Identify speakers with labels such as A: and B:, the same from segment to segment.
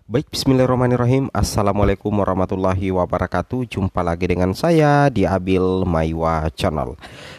A: Baik, bismillahirrahmanirrahim. Assalamualaikum warahmatullahi wabarakatuh. Jumpa lagi dengan saya di Abil Maiwa Channel.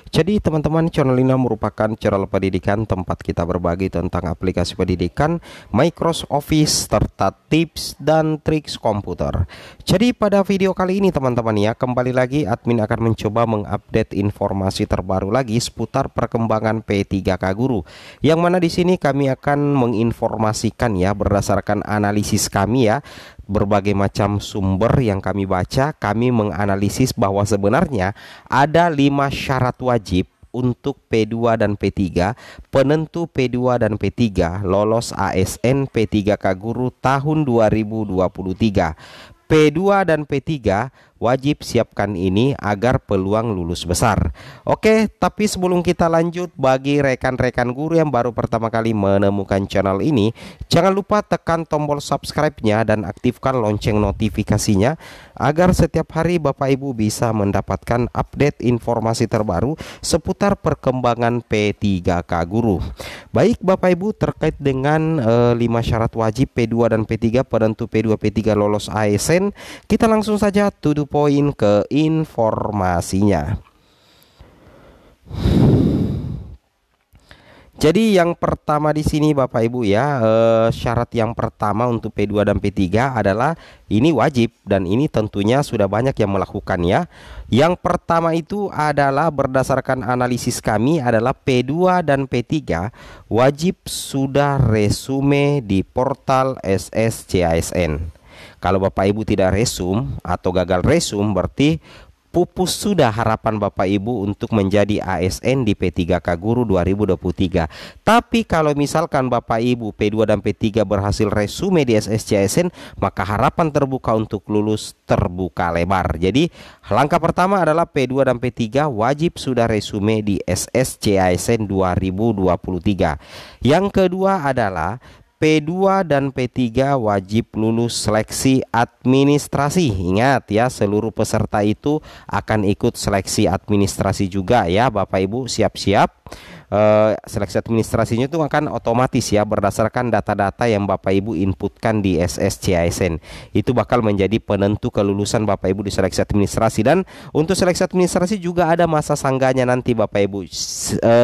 A: Jadi teman-teman, channel ini merupakan channel pendidikan tempat kita berbagi tentang aplikasi pendidikan, Microsoft Office, serta tips dan triks komputer. Jadi pada video kali ini teman-teman ya, kembali lagi admin akan mencoba mengupdate informasi terbaru lagi seputar perkembangan P3K Guru. Yang mana di sini kami akan menginformasikan ya berdasarkan analisis kami ya, berbagai macam sumber yang kami baca, kami menganalisis bahwa sebenarnya ada 5 syarat wajib untuk P2 dan P3, penentu P2 dan P3 lolos ASN P3K Guru tahun 2023. P2 dan P3 wajib siapkan ini agar peluang lulus besar. Oke, tapi sebelum kita lanjut, bagi rekan-rekan guru yang baru pertama kali menemukan channel ini, jangan lupa tekan tombol subscribe-nya dan aktifkan lonceng notifikasinya agar setiap hari Bapak Ibu bisa mendapatkan update informasi terbaru seputar perkembangan P3K Guru. Baik Bapak Ibu, terkait dengan 5 syarat wajib P2 dan P3 penentu P2 P3 lolos ASN, kita langsung saja to the point ke informasinya. Jadi yang pertama di sini Bapak Ibu ya, syarat yang pertama untuk P2 dan P3 adalah ini wajib dan ini tentunya sudah banyak yang melakukan ya. Yang pertama itu adalah berdasarkan analisis kami adalah P2 dan P3 wajib sudah resume di portal SSCASN. Kalau Bapak Ibu tidak resum atau gagal resum, berarti pupus sudah harapan Bapak Ibu untuk menjadi ASN di P3K Guru 2023. Tapi kalau misalkan Bapak Ibu P2 dan P3 berhasil resume di SSCASN, maka harapan terbuka untuk lulus terbuka lebar. Jadi langkah pertama adalah P2 dan P3 wajib sudah resume di SSCASN 2023. Yang kedua adalah P2 dan P3 wajib lulus seleksi administrasi. Ingat ya, seluruh peserta itu akan ikut seleksi administrasi juga ya Bapak Ibu, siap-siap. Seleksi administrasinya itu akan otomatis ya berdasarkan data-data yang Bapak Ibu inputkan di SSCASN. Itu bakal menjadi penentu kelulusan Bapak Ibu di seleksi administrasi. Dan untuk seleksi administrasi juga ada masa sanggahnya nanti Bapak Ibu.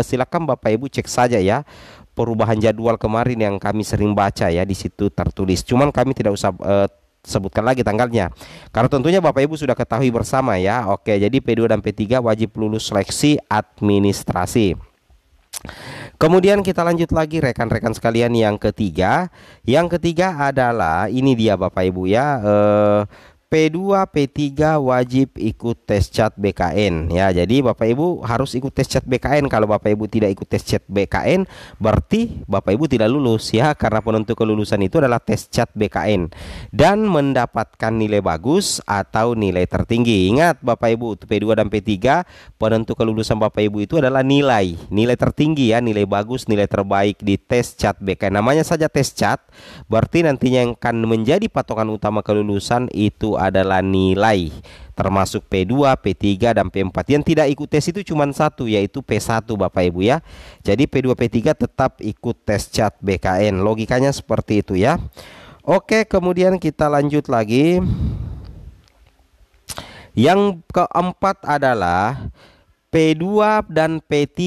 A: Silakan Bapak Ibu cek saja ya perubahan jadwal kemarin yang kami sering baca ya, di situ tertulis. Cuman kami tidak usah sebutkan lagi tanggalnya karena tentunya Bapak Ibu sudah ketahui bersama ya. Oke, jadi P2 dan P3 wajib lulus seleksi administrasi. Kemudian kita lanjut lagi rekan-rekan sekalian, yang ketiga. Yang ketiga adalah ini dia Bapak Ibu ya, P2 P3 wajib ikut tes CAT BKN ya. Jadi Bapak Ibu harus ikut tes CAT BKN. Kalau Bapak Ibu tidak ikut tes CAT BKN, berarti Bapak Ibu tidak lulus ya, karena penentu kelulusan itu adalah tes CAT BKN dan mendapatkan nilai bagus atau nilai tertinggi. Ingat Bapak Ibu, P2 dan P3 penentu kelulusan Bapak Ibu itu adalah nilai tertinggi ya, nilai bagus, nilai terbaik di tes CAT BKN. Namanya saja tes CAT, berarti nantinya yang akan menjadi patokan utama kelulusan itu adalah nilai, termasuk P2, P3 dan P4. Yang tidak ikut tes itu cuma satu, yaitu P1 Bapak Ibu ya. Jadi P2, P3 tetap ikut tes CAT BKN. Logikanya seperti itu ya. Oke, kemudian kita lanjut lagi. Yang keempat adalah P2 dan P3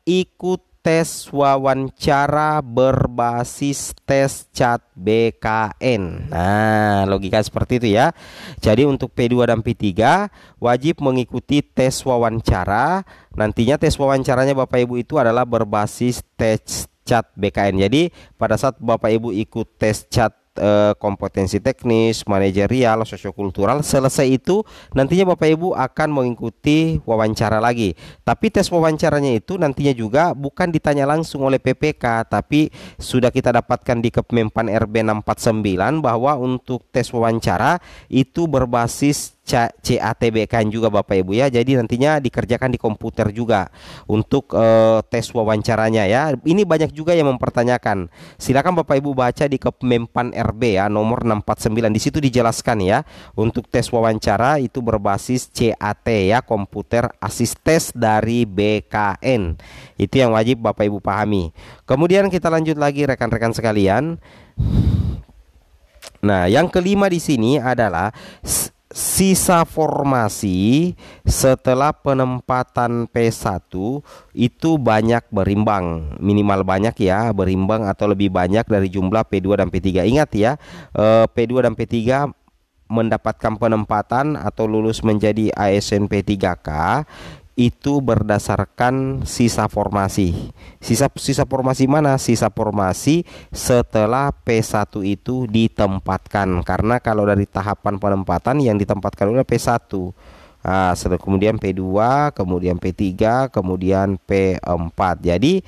A: ikut tes wawancara berbasis tes CAT BKN. Nah, logika seperti itu ya. Jadi untuk P2 dan P3 wajib mengikuti tes wawancara. Nantinya tes wawancaranya Bapak Ibu itu adalah berbasis tes CAT BKN. Jadi pada saat Bapak Ibu ikut tes CAT kompetensi teknis, manajerial, sosiokultural, selesai itu nantinya Bapak Ibu akan mengikuti wawancara lagi. Tapi tes wawancaranya itu nantinya juga bukan ditanya langsung oleh PPK, tapi sudah kita dapatkan di Kemenpan RB 649 bahwa untuk tes wawancara itu berbasis CATBK juga Bapak Ibu ya. Jadi nantinya dikerjakan di komputer juga untuk tes wawancaranya ya. Ini banyak juga yang mempertanyakan. Silakan Bapak Ibu baca di Kemenpan RB ya nomor 649. Di situ dijelaskan ya, untuk tes wawancara itu berbasis CAT ya, komputer assist test dari BKN. Itu yang wajib Bapak Ibu pahami. Kemudian kita lanjut lagi rekan-rekan sekalian. Nah, yang kelima di sini adalah sisa formasi setelah penempatan P1 itu banyak berimbang, minimal banyak ya, berimbang atau lebih banyak dari jumlah P2 dan P3. Ingat ya, P2 dan P3 mendapatkan penempatan atau lulus menjadi ASN P3K itu berdasarkan sisa formasi. Sisa formasi mana? Sisa formasi setelah P1 itu ditempatkan. Karena kalau dari tahapan penempatan yang ditempatkan adalah P1. Nah, kemudian P2, kemudian P3, kemudian P4. Jadi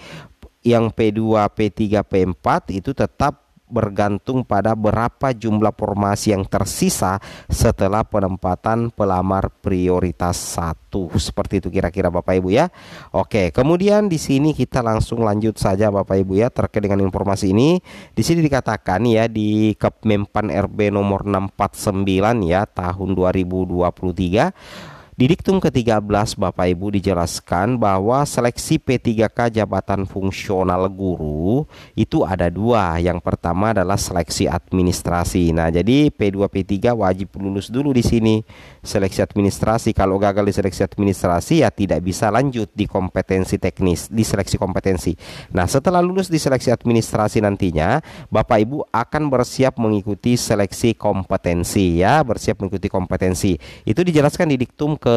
A: yang P2, P3, P4 itu tetap bergantung pada berapa jumlah formasi yang tersisa setelah penempatan pelamar prioritas 1. Seperti itu kira-kira Bapak Ibu ya. Oke, kemudian di sini kita langsung lanjut saja Bapak Ibu ya terkait dengan informasi ini. Di sini dikatakan ya di Kepmenpan RB nomor 649 ya tahun 2023. Di diktum ke-13 Bapak Ibu dijelaskan bahwa seleksi P3K jabatan fungsional guru itu ada dua. Yang pertama adalah seleksi administrasi. Nah, jadi P2 P3 wajib lulus dulu di sini seleksi administrasi. Kalau gagal di seleksi administrasi ya tidak bisa lanjut di kompetensi teknis, di seleksi kompetensi. Nah, setelah lulus di seleksi administrasi nantinya Bapak Ibu akan bersiap mengikuti seleksi kompetensi ya, bersiap mengikuti kompetensi. Itu dijelaskan di diktum ke-13.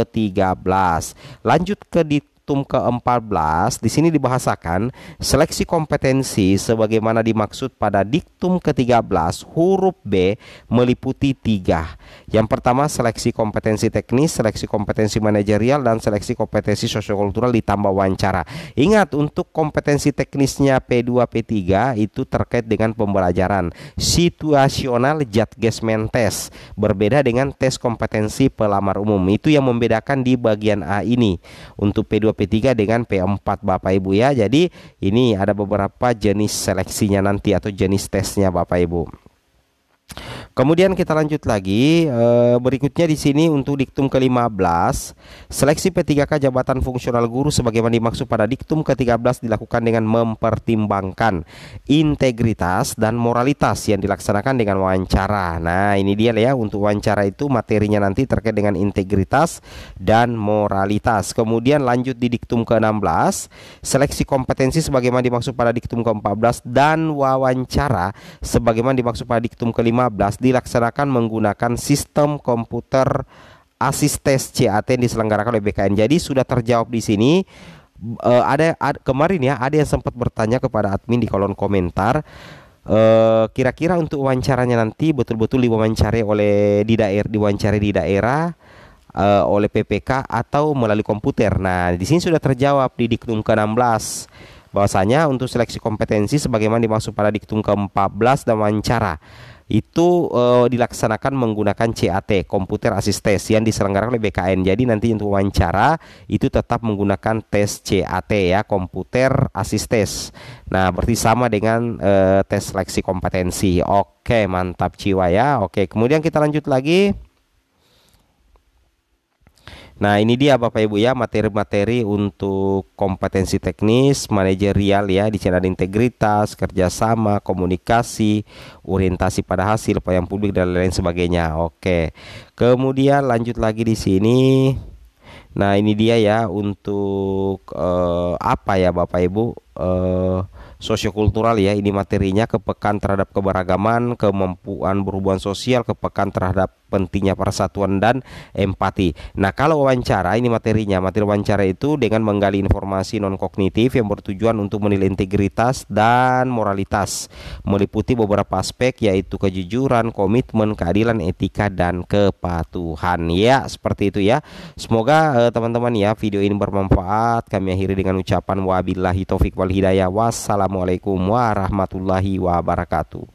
A: Lanjut ke diktum ke-14, di sini dibahasakan seleksi kompetensi sebagaimana dimaksud pada diktum ke-13 huruf B meliputi 3. Yang pertama seleksi kompetensi teknis, seleksi kompetensi manajerial, dan seleksi kompetensi sosiokultural ditambah wawancara. Ingat, untuk kompetensi teknisnya P2 P3 itu terkait dengan pembelajaran situasional judgment test, berbeda dengan tes kompetensi pelamar umum. Itu yang membedakan di bagian A ini untuk P2 P3 dengan P4 Bapak Ibu ya. Jadi ini ada beberapa jenis seleksinya nanti atau jenis tesnya Bapak Ibu. Kemudian kita lanjut lagi, berikutnya di sini untuk diktum ke-15, seleksi P3K jabatan fungsional guru sebagaimana dimaksud pada diktum ke-13 dilakukan dengan mempertimbangkan integritas dan moralitas yang dilaksanakan dengan wawancara. Nah, ini dia ya, untuk wawancara itu materinya nanti terkait dengan integritas dan moralitas. Kemudian lanjut di diktum ke-16, seleksi kompetensi sebagaimana dimaksud pada diktum ke-14 dan wawancara sebagaimana dimaksud pada diktum ke-15 dilaksanakan menggunakan sistem komputer asistes CAT yang diselenggarakan oleh BKN. Jadi sudah terjawab di sini. Kemarin ya ada yang sempat bertanya kepada admin di kolom komentar, kira-kira untuk wawancaranya nanti betul-betul diwawancari di daerah oleh PPK atau melalui komputer. Nah, di sini sudah terjawab di diktum ke-16 bahwasanya untuk seleksi kompetensi sebagaimana dimaksud pada diktum ke-14 dan wawancara itu dilaksanakan menggunakan CAT, komputer asistes yang diselenggarakan oleh BKN. Jadi nanti untuk wawancara itu tetap menggunakan tes CAT ya, komputer asistes. Nah, berarti sama dengan tes seleksi kompetensi. Oke, mantap jiwa ya. Oke, kemudian kita lanjut lagi. Nah, ini dia Bapak Ibu ya, materi-materi untuk kompetensi teknis, manajerial ya, di sini ada integritas, kerjasama, komunikasi, orientasi pada hasil, pelayanan publik dan lain sebagainya. Oke. Kemudian lanjut lagi di sini. Nah, ini dia ya untuk apa ya Bapak Ibu? Sosiokultural ya, ini materinya kepekaan terhadap keberagaman, kemampuan berhubungan sosial, kepekaan terhadap pentingnya persatuan dan empati. Nah, kalau wawancara ini materinya, materi wawancara itu dengan menggali informasi non kognitif yang bertujuan untuk menilai integritas dan moralitas, meliputi beberapa aspek yaitu kejujuran, komitmen, keadilan, etika, dan kepatuhan. Ya, seperti itu ya. Semoga teman-teman ya video ini bermanfaat. Kami akhiri dengan ucapan wabillahi taufik wal hidayah. Wassalamualaikum warahmatullahi wabarakatuh.